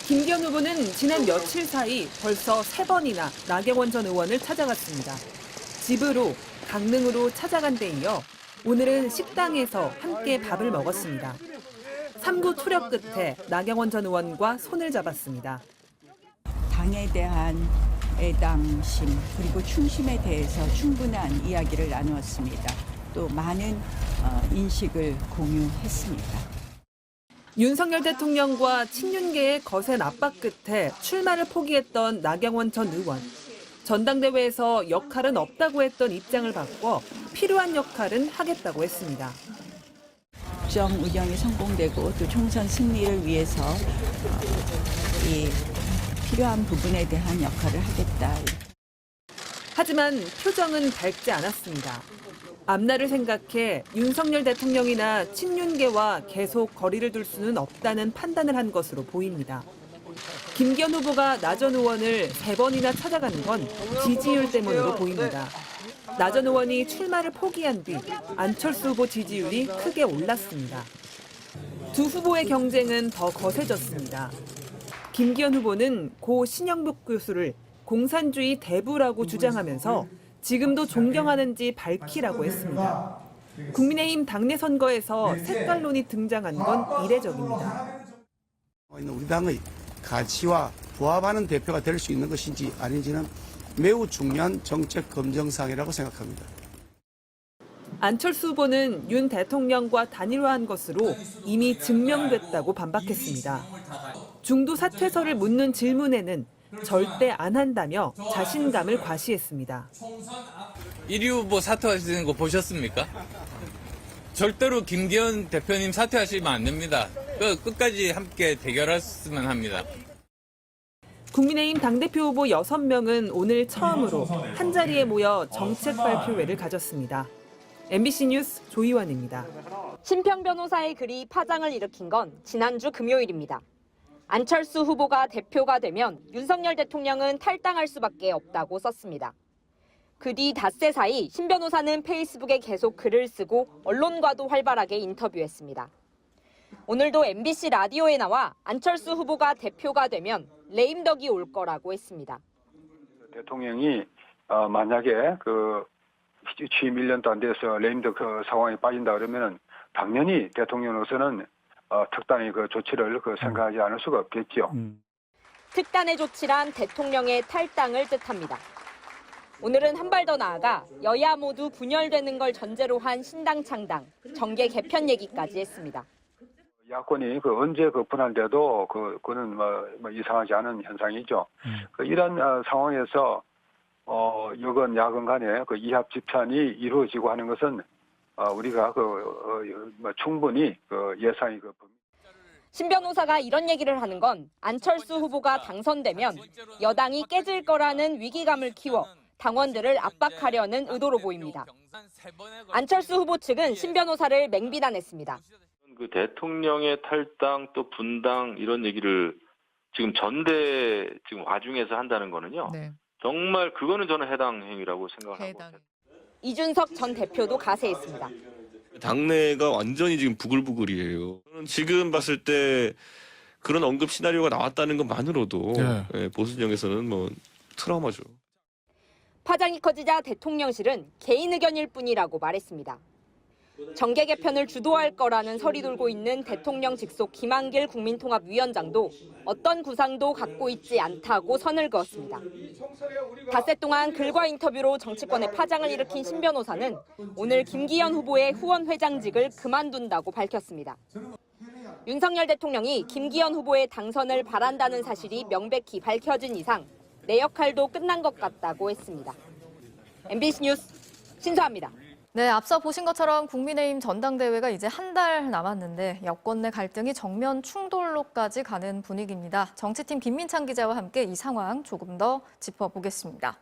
김기현 후보는 지난 며칠 사이 벌써 3번이나 나경원 전 의원을 찾아갔습니다. 집으로, 강릉으로 찾아간 데 이어 오늘은 식당에서 함께 밥을 먹었습니다. 3구 투력 끝에 나경원 전 의원과 손을 잡았습니다. 당에 대한 애당심 그리고 충심에 대해서 충분한 이야기를 나누었습니다. 또 많은 인식을 공유했습니다. 윤석열 대통령과 친윤계의 거센 압박 끝에 출마를 포기했던 나경원 전 의원. 전당대회에서 역할은 없다고 했던 입장을 바꿔 필요한 역할은 하겠다고 했습니다. 국정 운영이 성공되고 또 총선 승리를 위해서 이 필요한 부분에 대한 역할을 하겠다. 하지만 표정은 밝지 않았습니다. 앞날을 생각해 윤석열 대통령이나 친윤계와 계속 거리를 둘 수는 없다는 판단을 한 것으로 보입니다. 김기현 후보가 나 전 의원을 3번이나 찾아가는 건 지지율 때문으로 보입니다. 나 전 의원이 출마를 포기한 뒤 안철수 후보 지지율이 크게 올랐습니다. 두 후보의 경쟁은 더 거세졌습니다. 김기현 후보는 고 신영복 교수를 공산주의 대부라고 주장하면서 지금도 존경하는지 밝히라고 했습니다. 국민의힘 당내 선거에서 색깔론이 등장한 건 이례적입니다. 우리 당의 가치와 부합하는 대표가 될 수 있는 것인지 아닌지는 매우 중요한 정책 검증사항이라고 생각합니다. 안철수 후보는 윤 대통령과 단일화한 것으로 이미 증명됐다고 반박했습니다. 중도 사퇴설을 묻는 질문에는 절대 안 한다며 자신감을 과시했습니다. 1위 후보 사퇴하시는 거 보셨습니까? 절대로 김기현 대표님 사퇴하시면 안 됩니다. 끝까지 함께 대결했으면 합니다. 국민의힘 당대표 후보 6명은 오늘 처음으로 한자리에 모여 정책 발표회를 가졌습니다. MBC 뉴스 조희원입니다. 심평 변호사의 글이 파장을 일으킨 건 지난주 금요일입니다. 안철수 후보가 대표가 되면 윤석열 대통령은 탈당할 수밖에 없다고 썼습니다. 그 뒤 닷새 사이 심 변호사는 페이스북에 계속 글을 쓰고 언론과도 활발하게 인터뷰했습니다. 오늘도 MBC 라디오에 나와 안철수 후보가 대표가 되면 레임덕이 올 거라고 했습니다. 대통령이 만약에 취임 1년도 안 돼서 레임덕 상황에 빠진다 그러면은 당연히 대통령으로서는 특단의 조치를 생각하지 않을 수가 없겠죠. 특단의 조치란 대통령의 탈당을 뜻합니다. 오늘은 한 발 더 나아가 여야 모두 분열되는 걸 전제로 한 신당 창당, 정계 개편 얘기까지 했습니다. 야권이 언제 분할돼도 그거는 이상하지 않은 현상이죠. 이런 상황에서 여건 야권 간에 이합 집산이 이루어지고 하는 것은 우리가 충분히 예상이 심 변호사가 이런 얘기를 하는 건 안철수 후보가 당선되면 여당이 깨질 거라는 위기감을 키워 당원들을 압박하려는 의도로 보입니다. 안철수 후보 측은 심 변호사를 맹비난했습니다. 대통령의 탈당 또 분당 이런 얘기를 지금 전대 와중에서 한다는 거는요. 네. 정말 그거는 저는 해당 행위라고 생각하고. 이준석 전 대표도 가세했습니다. 당내가 완전히 지금 부글부글이에요. 저는 지금 봤을 때 그런 언급 시나리오가 나왔다는 것만으로도 보수 진영에서는 트라우마죠. 파장이 커지자 대통령실은 개인 의견일 뿐이라고 말했습니다. 정계 개편을 주도할 거라는 설이 돌고 있는 대통령 직속 김한길 국민통합위원장도 어떤 구상도 갖고 있지 않다고 선을 그었습니다. 닷새 동안 글과 인터뷰로 정치권에 파장을 일으킨 심 변호사는 오늘 김기현 후보의 후원회장직을 그만둔다고 밝혔습니다. 윤석열 대통령이 김기현 후보의 당선을 바란다는 사실이 명백히 밝혀진 이상 내 역할도 끝난 것 같다고 했습니다. MBC 뉴스 신수아입니다. 네, 앞서 보신 것처럼 국민의힘 전당대회가 이제 한 달 남았는데 여권 내 갈등이 정면 충돌로까지 가는 분위기입니다. 정치팀 김민창 기자와 함께 이 상황 조금 더 짚어보겠습니다.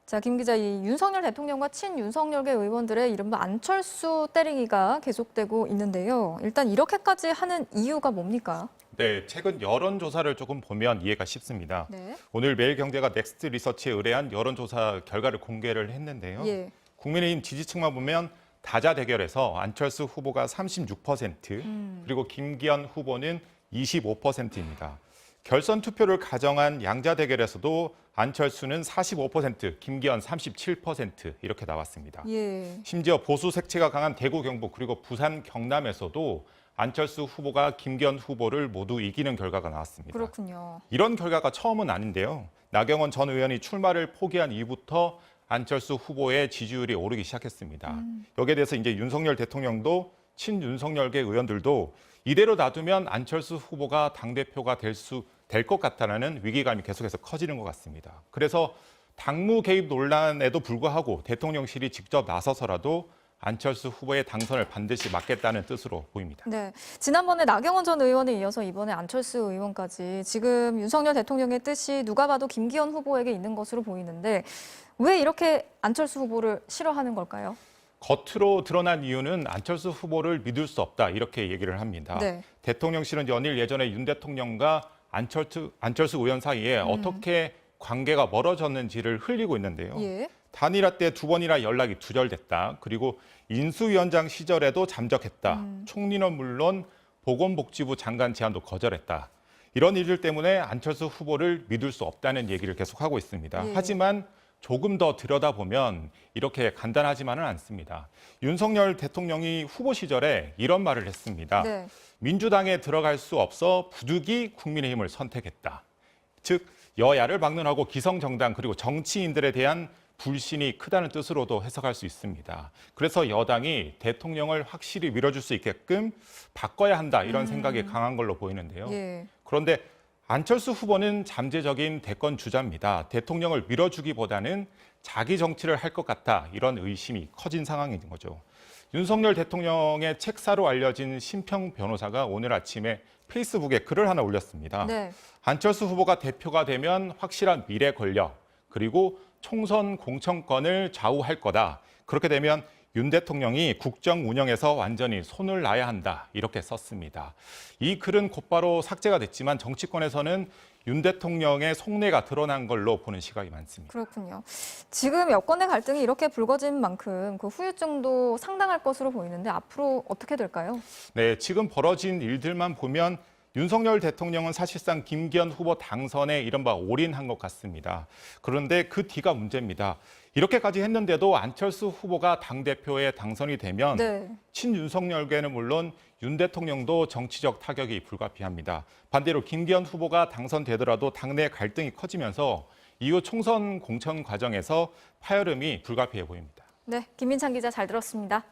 자, 김 기자, 이 윤석열 대통령과 친윤석열계 의원들의 이른바 안철수 때리기가 계속되고 있는데요. 일단 이렇게까지 하는 이유가 뭡니까? 네, 최근 여론조사를 조금 보면 이해가 쉽습니다. 네. 오늘 매일경제가 넥스트 리서치에 의뢰한 여론조사 결과를 공개를 했는데요. 예. 국민의힘 지지층만 보면 다자 대결에서 안철수 후보가 36%, 그리고 김기현 후보는 25%입니다. 결선 투표를 가정한 양자 대결에서도 안철수는 45%, 김기현 37% 이렇게 나왔습니다. 예. 심지어 보수 색채가 강한 대구, 경북 그리고 부산, 경남에서도 안철수 후보가 김기현 후보를 모두 이기는 결과가 나왔습니다. 그렇군요. 이런 결과가 처음은 아닌데요. 나경원 전 의원이 출마를 포기한 이후부터 안철수 후보의 지지율이 오르기 시작했습니다. 여기에 대해서 이제 윤석열 대통령도 친윤석열계 의원들도 이대로 놔두면 안철수 후보가 당대표가 될 것 같다는 위기감이 계속해서 커지는 것 같습니다. 그래서 당무 개입 논란에도 불구하고 대통령실이 직접 나서서라도 안철수 후보의 당선을 반드시 막겠다는 뜻으로 보입니다. 네, 지난번에 나경원 전 의원에 이어서 이번에 안철수 의원까지 지금 윤석열 대통령의 뜻이 누가 봐도 김기현 후보에게 있는 것으로 보이는데 왜 이렇게 안철수 후보를 싫어하는 걸까요? 겉으로 드러난 이유는 안철수 후보를 믿을 수 없다 이렇게 얘기를 합니다. 네. 대통령실은 연일 예전에 윤 대통령과 안철수 의원 사이에 어떻게 관계가 멀어졌는지를 흘리고 있는데요. 예. 단일화 때 2번이나 연락이 두절됐다. 그리고 인수위원장 시절에도 잠적했다. 총리는 물론 보건복지부 장관 제안도 거절했다. 이런 일들 때문에 안철수 후보를 믿을 수 없다는 얘기를 계속하고 있습니다. 예. 하지만 조금 더 들여다보면 이렇게 간단하지만은 않습니다. 윤석열 대통령이 후보 시절에 이런 말을 했습니다. 네. 민주당에 들어갈 수 없어 부득이 국민의힘을 선택했다. 즉 여야를 막론하고 기성정당 그리고 정치인들에 대한 불신이 크다는 뜻으로도 해석할 수 있습니다. 그래서 여당이 대통령을 확실히 밀어줄 수 있게끔 바꿔야 한다 이런 생각이 강한 걸로 보이는데요. 예. 그런데 안철수 후보는 잠재적인 대권 주자입니다. 대통령을 밀어주기보다는 자기 정치를 할 것 같다 이런 의심이 커진 상황인 거죠. 윤석열 대통령의 책사로 알려진 심평 변호사가 오늘 아침에 페이스북에 글을 하나 올렸습니다. 네. 안철수 후보가 대표가 되면 확실한 미래 권력 그리고 총선 공천권을 좌우할 거다. 그렇게 되면 윤 대통령이 국정 운영에서 완전히 손을 놔야 한다. 이렇게 썼습니다. 이 글은 곧바로 삭제가 됐지만 정치권에서는 윤 대통령의 속내가 드러난 걸로 보는 시각이 많습니다. 그렇군요. 지금 여권의 갈등이 이렇게 불거진 만큼 그 후유증도 상당할 것으로 보이는데 앞으로 어떻게 될까요? 네, 지금 벌어진 일들만 보면 윤석열 대통령은 사실상 김기현 후보 당선에 이른바 올인한 것 같습니다. 그런데 그 뒤가 문제입니다. 이렇게까지 했는데도 안철수 후보가 당대표에 당선이 되면 네. 친윤석열계는 물론 윤 대통령도 정치적 타격이 불가피합니다. 반대로 김기현 후보가 당선되더라도 당내 갈등이 커지면서 이후 총선 공천 과정에서 파열음이 불가피해 보입니다. 네, 김민찬 기자 잘 들었습니다.